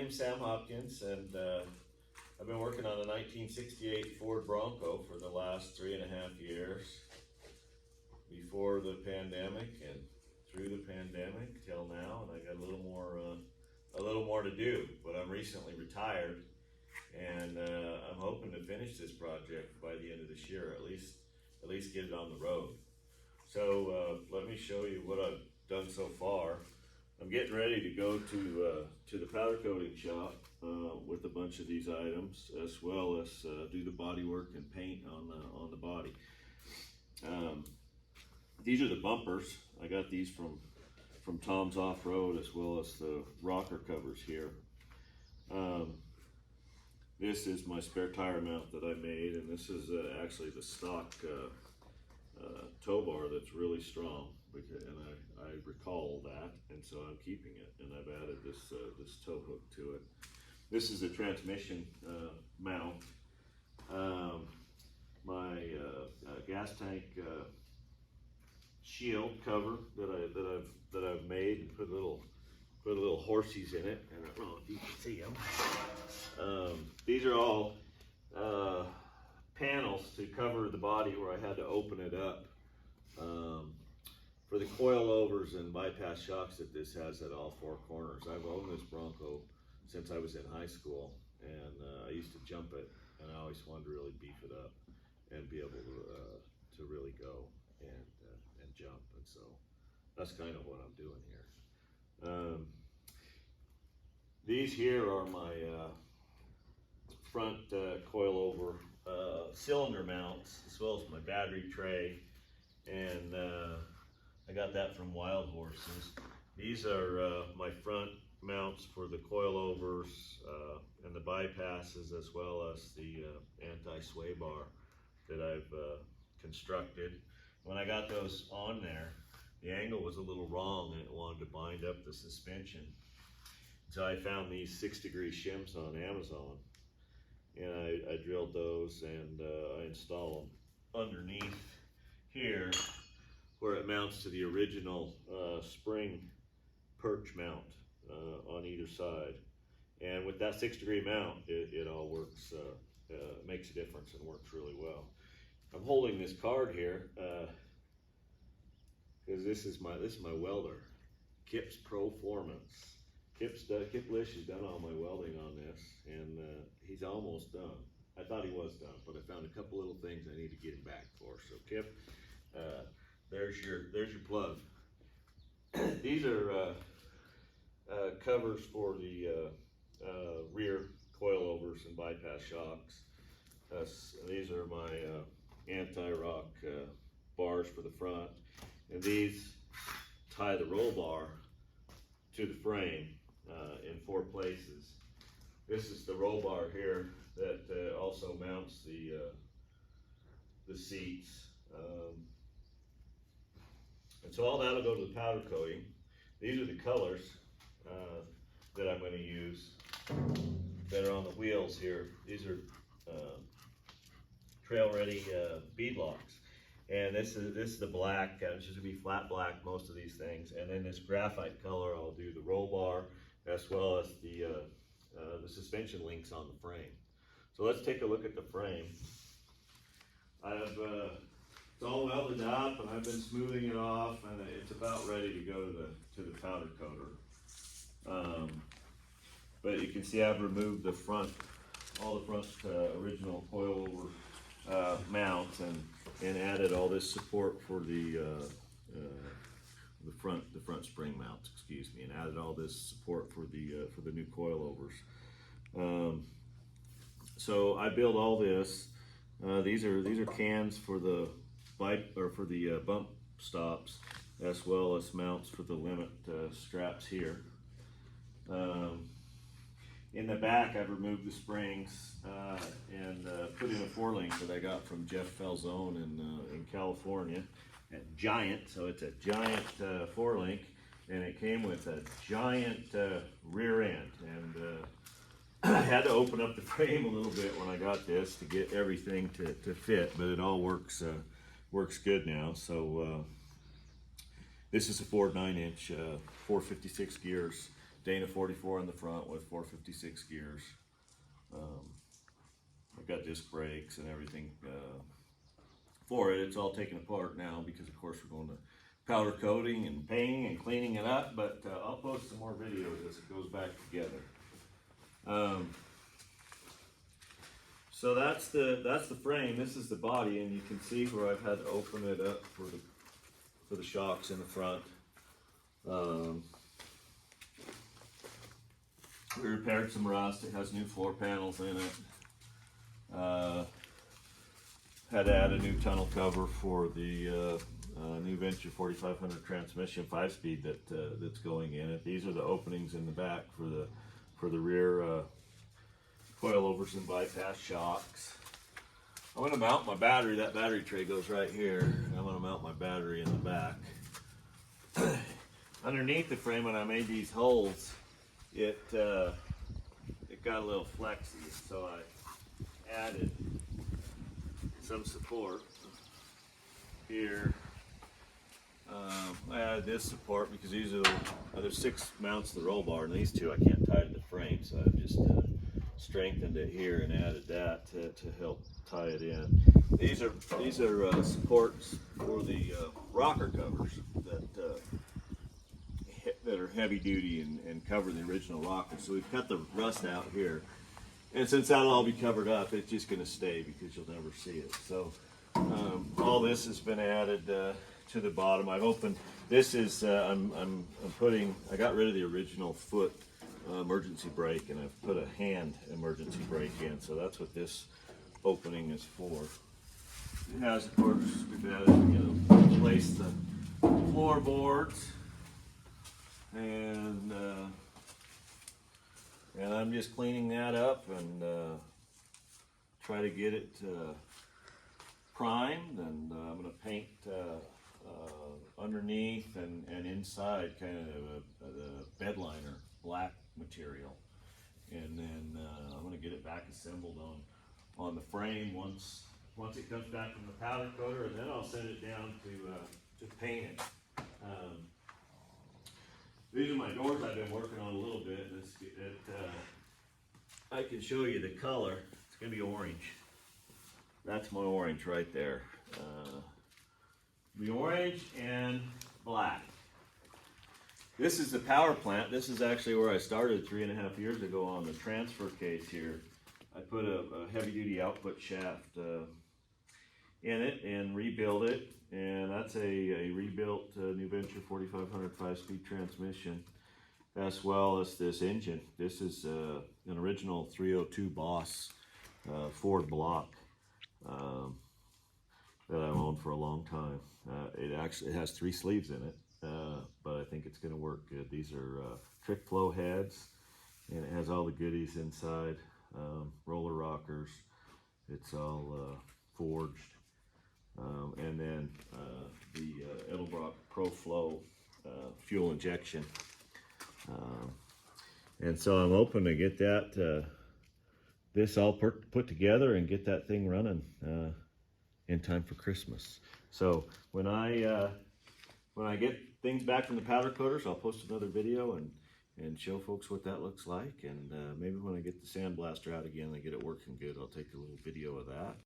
name's Sam Hopkins, and I've been working on a 1968 Ford Bronco for the last 3.5 years. Before the pandemic and through the pandemic till now, and I got a little more to do. But I'm recently retired, and I'm hoping to finish this project by the end of this year, at least get it on the road. So let me show you what I've done so far. I'm getting ready to go to the powder coating shop with a bunch of these items, as well as do the body work and paint on the body. These are the bumpers. I got these from Tom's Off-Road, as well as the rocker covers here. This is my spare tire mount that I made, and this is actually the stock tow bar that's really strong, and I recall that, and so I'm keeping it, and I've added this tow hook to it. This is a transmission mount. My gas tank shield cover that I've made, and put little horsies in it, and I don't know if you can see them. These are all panels to cover the body where I had to open it up for the coilovers and bypass shocks that this has at all four corners. I've owned this Bronco since I was in high school, and I used to jump it, and I always wanted to really beef it up and be able to really go and jump, and so that's kind of what I'm doing here. These here are my front coilover cylinder mounts, as well as my battery tray, and I got that from Wild Horses. These are my front mounts for the coilovers and the bypasses, as well as the anti-sway bar that I've constructed. When I got those on there, the angle was a little wrong, and it wanted to bind up the suspension. So I found these 6-degree shims on Amazon, and I drilled those, and I installed them underneath here where it mounts to the original spring perch mount on either side. And with that 6-degree mount, it all works, makes a difference and works really well. I'm holding this card here because this is my welder, Kip's Performance. Kip Lish has done all my welding on this, and he's almost done. I thought he was done, but I found a couple little things I need to get him back for. So Kip, there's your plug. These are covers for the rear coilovers and bypass shocks. These are my anti-rock bars for the front, and these tie the roll bar to the frame in 4 places. This is the roll bar here that also mounts the seats, and so all that'll go to the powder coating. These are the colors that I'm going to use that are on the wheels here. These are trail ready bead locks, and this is the black. It's just gonna be flat black, most of these things, and then this graphite color I'll do the roll bar, as well as the suspension links on the frame. So let's take a look at the frame. It's all welded up, and I've been smoothing it off, and it's about ready to go to the powder coater. But you can see I've removed all the front original coilover mounts, and added all this support for the front spring mounts, excuse me, and added all this support for the new coilovers. So I built all this. These are cans for the bump stops, as well as mounts for the limit straps here. In the back, I've removed the springs and put in a 4-link that I got from Jeff Falzone in California at Giant. So it's a Giant 4-link, and it came with a giant rear end. And I had to open up the frame a little bit when I got this to get everything to fit, but it all works good now. So this is a Ford 9-inch 456 gears Dana 44 in the front with 456 gears. I've got disc brakes and everything for it. It's all taken apart now because of course we're going to powder coating and painting and cleaning it up, but I'll post some more videos as it goes back together. So that's the frame. This is the body, and you can see where I've had to open it up for the shocks in the front. We repaired some rust. It has new floor panels in it. Had to add a new tunnel cover for the new Venture 4500 transmission 5-speed that's going in it. These are the openings in the back for the rear coilovers and bypass shocks. I'm going to mount my battery. That battery tray goes right here. I'm going to mount my battery in the back. Underneath the frame, when I made these holes, it got a little flexy, so I added some support here. I added this support because these are there's 6 mounts to the roll bar, and these 2 I can't tie to the frame, so I've just strengthened it here and added that to help tie it in. These are supports for the rocker covers that are heavy duty and cover the original rocker. So we've cut the rust out here, and since that'll all be covered up, it's just going to stay because you'll never see it. So all this has been added to the bottom. I've opened this is I'm putting, I got rid of the original foot emergency brake, and I've put a hand emergency brake in, so that's what this opening is for. It has, of course, we've added, replaced the floorboards, and I'm just cleaning that up and try to get it primed, and I'm going to paint underneath and inside kind of the bed liner black material, and then I'm going to get it back assembled on the frame once it comes back from the powder coater, and then I'll send it down to paint it. These are my doors I've been working on a little bit. I can show you the color. It's going to be orange. That's my orange right there. The orange and black. This is the power plant. This is actually where I started 3.5 years ago on the transfer case here. I put a heavy duty output shaft in it and rebuilt it. And that's a rebuilt New Venture 4500 5-speed transmission, as well as this engine. This is an original 302 Boss Ford block that I've owned for a long time. It has 3 sleeves in it, but I think it's going to work good. These are trick flow heads, and it has all the goodies inside. Roller rockers. It's all forged. And then the Edelbrock Pro Flow fuel injection. And so I'm hoping to get that this all put together and get that thing running in time for Christmas. So when I get things back from the powder coaters, I'll post another video and show folks what that looks like. And maybe when I get the sandblaster out again and get it working good, I'll take a little video of that.